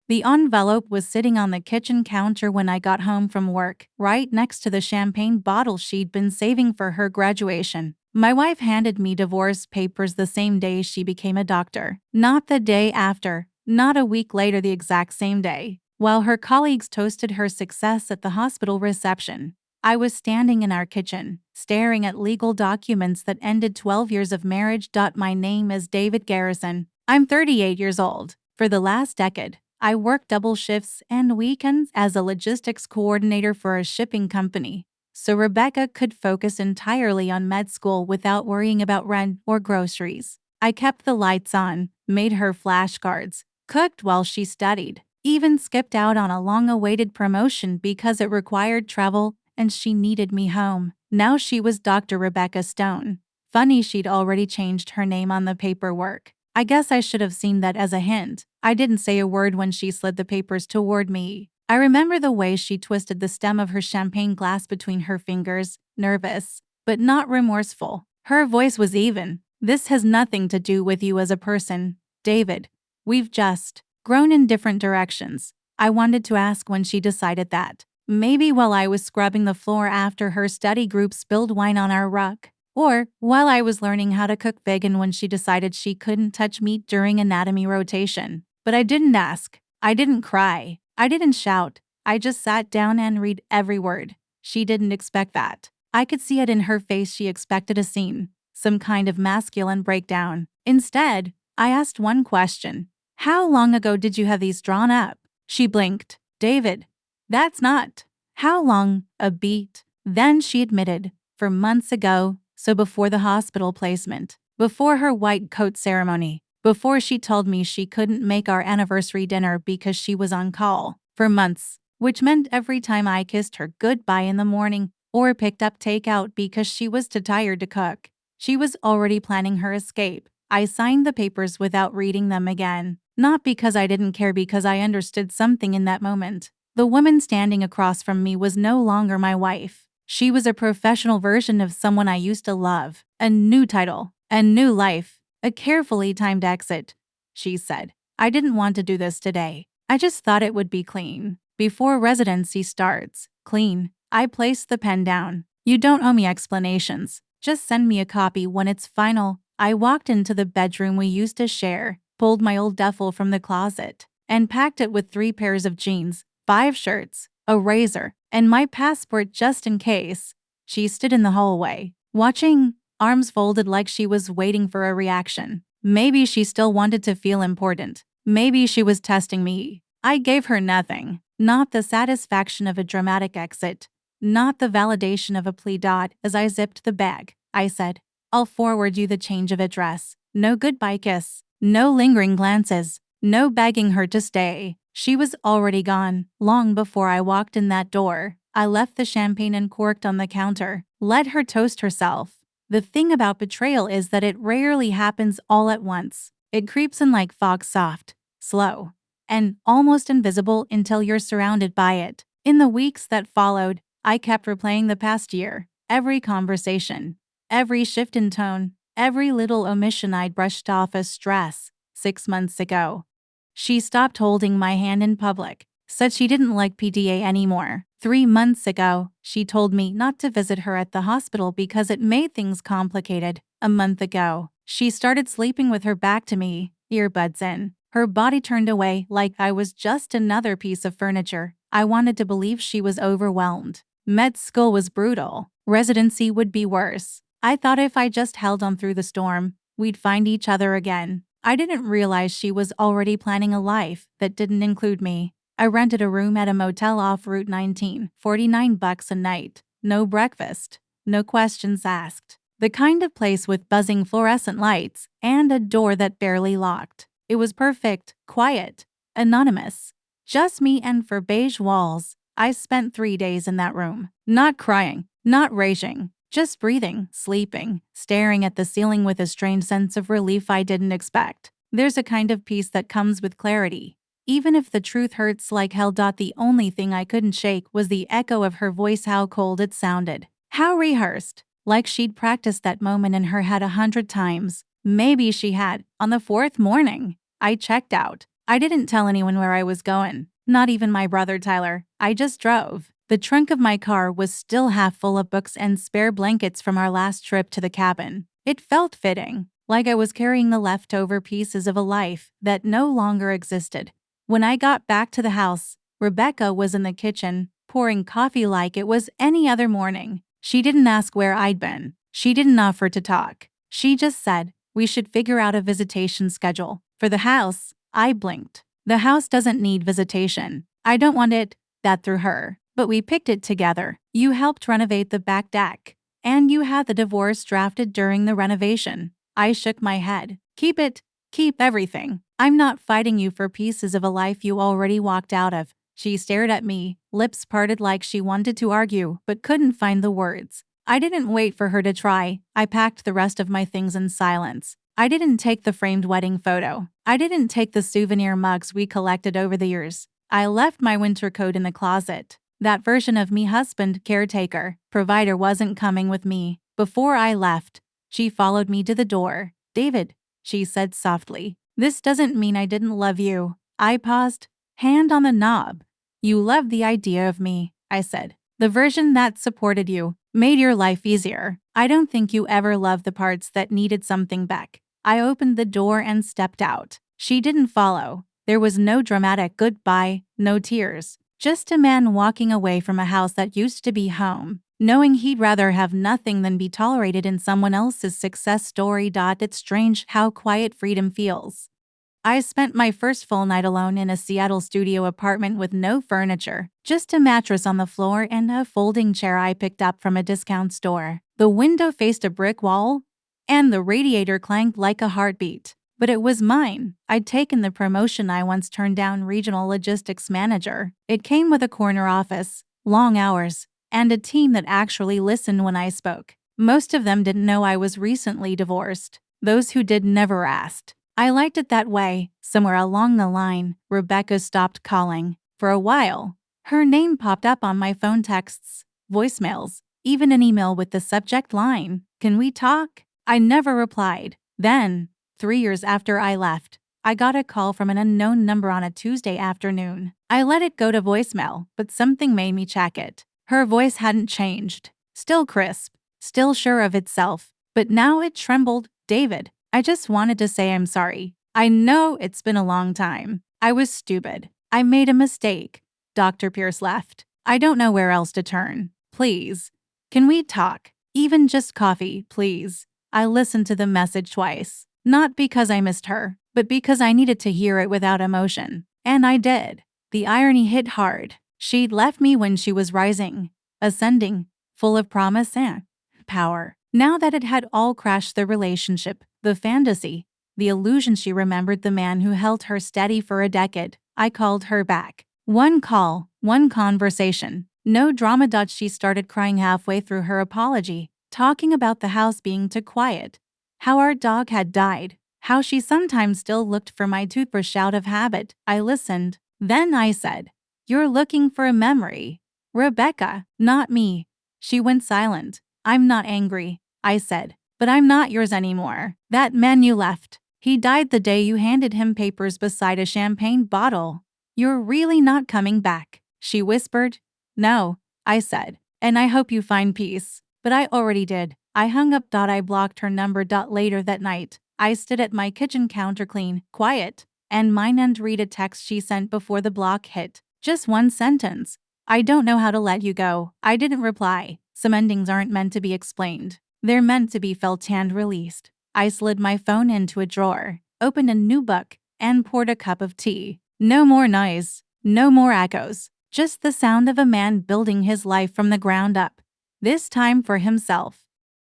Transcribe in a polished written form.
The envelope was sitting on the kitchen counter when I got home from work, right next to the champagne bottle she'd been saving for her graduation. My wife handed me divorce papers the same day she became a doctor. Not the day after, not a week later, the exact same day. While her colleagues toasted her success at the hospital reception, I was standing in our kitchen, staring at legal documents that ended 12 years of marriage. My name is David Garrison. I'm 38 years old. For the last decade, I worked double shifts and weekends as a logistics coordinator for a shipping company, so Rebecca could focus entirely on med school without worrying about rent or groceries. I kept the lights on, made her flashcards, cooked while she studied, even skipped out on a long-awaited promotion because it required travel and she needed me home. Now she was Dr. Rebecca Stone. Funny she'd already changed her name on the paperwork. I guess I should have seen that as a hint. I didn't say a word when she slid the papers toward me. I remember the way she twisted the stem of her champagne glass between her fingers, nervous, but not remorseful. Her voice was even. This has nothing to do with you as a person, David. We've just grown in different directions. I wanted to ask when she decided that. Maybe while I was scrubbing the floor after her study group spilled wine on our rug. Or while I was learning how to cook vegan when she decided she couldn't touch meat during anatomy rotation. But I didn't ask. I didn't cry. I didn't shout. I just sat down and read every word. She didn't expect that. I could see it in her face. She expected a scene, some kind of masculine breakdown. Instead, I asked one question. How long ago did you have these drawn up? She blinked. David, that's not. How long? A beat. Then she admitted, for months ago. So before the hospital placement, before her white coat ceremony, before she told me she couldn't make our anniversary dinner because she was on call, for months, which meant every time I kissed her goodbye in the morning or picked up takeout because she was too tired to cook, she was already planning her escape. I signed the papers without reading them again, not because I didn't care, because I understood something in that moment. The woman standing across from me was no longer my wife. She was a professional version of someone I used to love. A new title, a new life, a carefully timed exit. She said, I didn't want to do this today. I just thought it would be clean. Before residency starts. Clean. I placed the pen down. You don't owe me explanations. Just send me a copy when it's final. I walked into the bedroom we used to share, pulled my old duffel from the closet, and packed it with 3 pairs of jeans, 5 shirts, a razor, and my passport just in case. She stood in the hallway, watching, arms folded like she was waiting for a reaction. Maybe she still wanted to feel important. Maybe she was testing me. I gave her nothing. Not the satisfaction of a dramatic exit. Not the validation of a plea. As I zipped the bag, I said, I'll forward you the change of address. No goodbye kiss. No lingering glances. No begging her to stay. She was already gone, long before I walked in that door. I left the champagne uncorked on the counter, let her toast herself. The thing about betrayal is that it rarely happens all at once. It creeps in like fog, soft, slow, and almost invisible until you're surrounded by it. In the weeks that followed, I kept replaying the past year. Every conversation, every shift in tone, every little omission I'd brushed off as stress. 6 months ago, she stopped holding my hand in public, said she didn't like PTA anymore. 3 months ago, she told me not to visit her at the hospital because it made things complicated. A month ago, she started sleeping with her back to me, earbuds in. Her body turned away like I was just another piece of furniture. I wanted to believe she was overwhelmed. Med school was brutal. Residency would be worse. I thought if I just held on through the storm, we'd find each other again. I didn't realize she was already planning a life that didn't include me. I rented a room at a motel off Route 19, $49 a night. No breakfast, no questions asked. The kind of place with buzzing fluorescent lights and a door that barely locked. It was perfect, quiet, anonymous. Just me, and for beige walls. I spent 3 days in that room. Not crying, not raging. Just breathing, sleeping, staring at the ceiling with a strange sense of relief I didn't expect. There's a kind of peace that comes with clarity. Even if the truth hurts like hell. The only thing I couldn't shake was the echo of her voice, how cold it sounded. How rehearsed. Like she'd practiced that moment in her head 100 times. Maybe she had. On the 4th morning, I checked out. I didn't tell anyone where I was going, not even my brother Tyler. I just drove. The trunk of my car was still half full of books and spare blankets from our last trip to the cabin. It felt fitting, like I was carrying the leftover pieces of a life that no longer existed. When I got back to the house, Rebecca was in the kitchen, pouring coffee like it was any other morning. She didn't ask where I'd been. She didn't offer to talk. She just said, "We should figure out a visitation schedule for the house." I blinked. The house doesn't need visitation. I don't want it, that through her. But we picked it together. You helped renovate the back deck. And you had the divorce drafted during the renovation. I shook my head. Keep it. Keep everything. I'm not fighting you for pieces of a life you already walked out of. She stared at me, lips parted like she wanted to argue, but couldn't find the words. I didn't wait for her to try. I packed the rest of my things in silence. I didn't take the framed wedding photo. I didn't take the souvenir mugs we collected over the years. I left my winter coat in the closet. That version of me, husband, caretaker, provider, wasn't coming with me. Before I left, she followed me to the door. "David," she said softly, "this doesn't mean I didn't love you." I paused, hand on the knob. "You loved the idea of me," I said. "The version that supported you, made your life easier. I don't think you ever loved the parts that needed something back." I opened the door and stepped out. She didn't follow. There was no dramatic goodbye, no tears. Just a man walking away from a house that used to be home, knowing he'd rather have nothing than be tolerated in someone else's success story. It's strange how quiet freedom feels. I spent my first full night alone in a Seattle studio apartment with no furniture, just a mattress on the floor and a folding chair I picked up from a discount store. The window faced a brick wall, and the radiator clanged like a heartbeat. But it was mine. I'd taken the promotion I once turned down, regional logistics manager. It came with a corner office, long hours, and a team that actually listened when I spoke. Most of them didn't know I was recently divorced. Those who did never asked. I liked it that way. Somewhere along the line, Rebecca stopped calling. For a while, her name popped up on my phone texts, voicemails, even an email with the subject line, "Can we talk?" I never replied. Then, 3 years after I left, I got a call from an unknown number on a Tuesday afternoon. I let it go to voicemail, but something made me check it. Her voice hadn't changed. Still crisp, still sure of itself, but now it trembled. "David, I just wanted to say I'm sorry. I know it's been a long time. I was stupid. I made a mistake." Dr. Pierce left. "I don't know where else to turn. Please, can we talk? Even just coffee, please." I listened to the message twice. Not because I missed her, but because I needed to hear it without emotion. And I did. The irony hit hard. She'd left me when she was rising, ascending, full of promise and power. Now that it had all crashed, the relationship, the fantasy, the illusion, she remembered the man who held her steady for a decade. I called her back. One call, one conversation. No drama. She started crying halfway through her apology, talking about the house being too quiet, how our dog had died, how she sometimes still looked for my toothbrush out of habit. I listened. Then I said, "You're looking for a memory, Rebecca, not me." She went silent. "I'm not angry," I said, "but I'm not yours anymore. That man you left, he died the day you handed him papers beside a champagne bottle. You're really not coming back," she whispered. "No," I said, "and I hope you find peace." But I already did. I hung up. I blocked her number. Later that night, I stood at my kitchen counter, clean, quiet, and mine, and read a text she sent before the block hit. Just one sentence. "I don't know how to let you go." I didn't reply. Some endings aren't meant to be explained. They're meant to be felt and released. I slid my phone into a drawer, opened a new book, and poured a cup of tea. No more noise, no more echoes, just the sound of a man building his life from the ground up. This time for himself.